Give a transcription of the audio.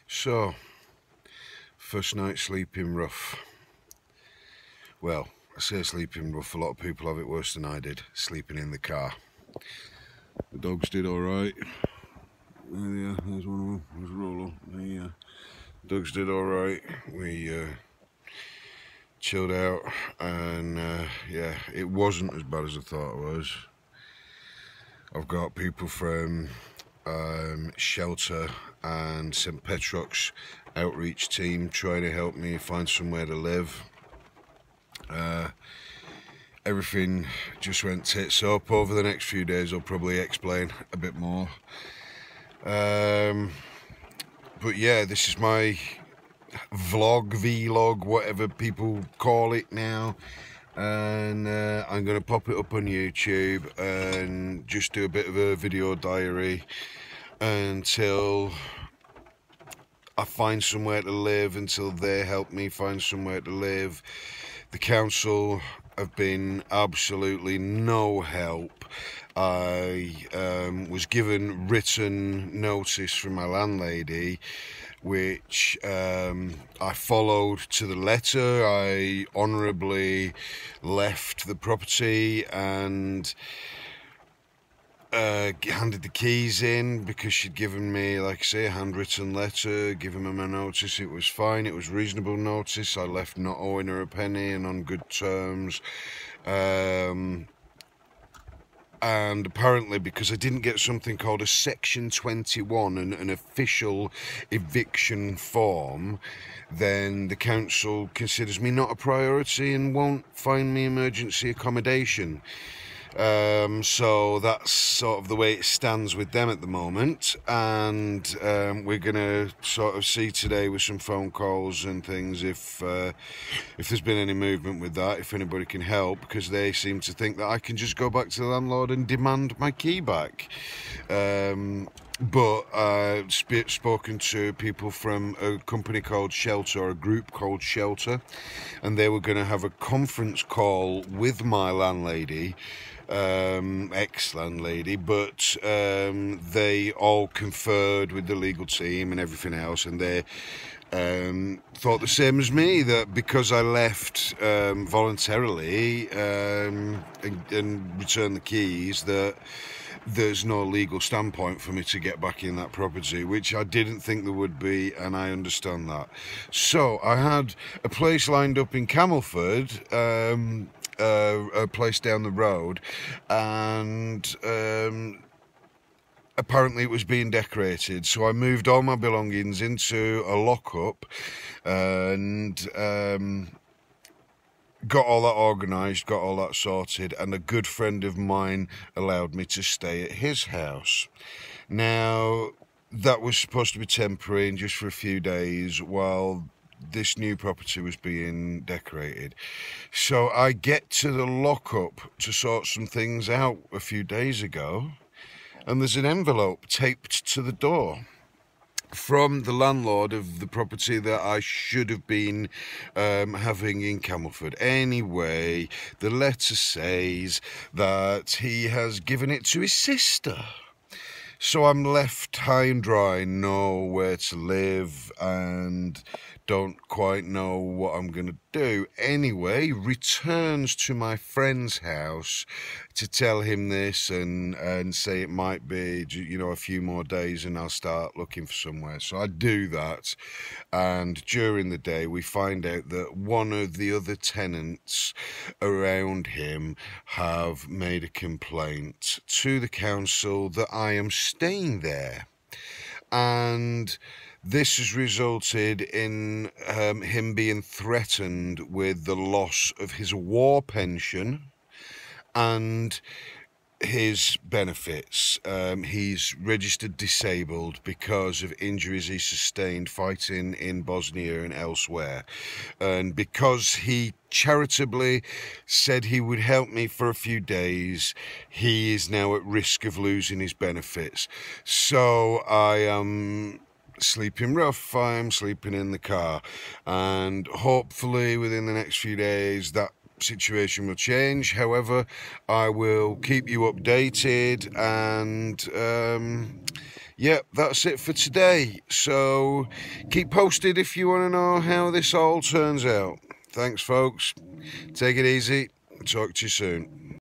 So, first night sleeping rough. Well, I say sleeping rough, a lot of people have it worse than I did, sleeping in the car. The dogs did alright. Yeah, there's one of them, there's Rolo. The dogs did alright. We chilled out and yeah, it wasn't as bad as I thought it was. I've got people from Shelter and St Petrock's outreach team trying to help me find somewhere to live. Everything just went tits up. Over the next few days I'll probably explain a bit more. But yeah, this is my vlog, whatever people call it now. And I'm going to pop it up on YouTube and just do a bit of a video diary until I find somewhere to live, until they help me find somewhere to live. The council have been absolutely no help. I was given written notice from my landlady, which I followed to the letter. I honourably left the property and handed the keys in because she'd given me, like I say, a handwritten letter, giving me my notice. It was fine, it was reasonable notice. I left not owing her a penny and on good terms. And apparently, because I didn't get something called a Section 21, an official eviction form, then the council considers me not a priority and won't find me emergency accommodation. So that's sort of the way it stands with them at the moment, and we're gonna sort of see today with some phone calls and things if there's been any movement with that, if anybody can help, because they seem to think that I can just go back to the landlord and demand my key back. But I've spoken to people from a company called Shelter, or a group called Shelter, and they were going to have a conference call with my landlady, ex-landlady, but they all conferred with the legal team and everything else, and they thought the same as me, that because I left voluntarily and returned the keys, that there's no legal standpoint for me to get back in that property, which I didn't think there would be, and I understand that. So I had a place lined up in Camelford, a place down the road, and apparently it was being decorated, so I moved all my belongings into a lockup and got all that organised, got all that sorted, and a good friend of mine allowed me to stay at his house. Now, that was supposed to be temporary and just for a few days while this new property was being decorated. So I get to the lockup to sort some things out a few days ago, and there's an envelope taped to the door from the landlord of the property that I should have been having in Camelford. Anyway, the letter says that he has given it to his sister. So I'm left high and dry, nowhere to live, and don't quite know what I'm going to do. Anyway, returns to my friend's house to tell him this and say it might be, you know, a few more days and I'll start looking for somewhere. So I do that, and during the day we find out that one of the other tenants around him have made a complaint to the council that I am staying there, and this has resulted in him being threatened with the loss of his war pension and his benefits. He's registered disabled because of injuries he sustained fighting in Bosnia and elsewhere, and because he charitably said he would help me for a few days, he is now at risk of losing his benefits. So I am sleeping rough, I'm sleeping in the car, and hopefully within the next few days that situation will change. However, I will keep you updated, and Yep, that's it for today. So keep posted if you want to know how this all turns out. Thanks, folks. Take it easy. Talk to you soon.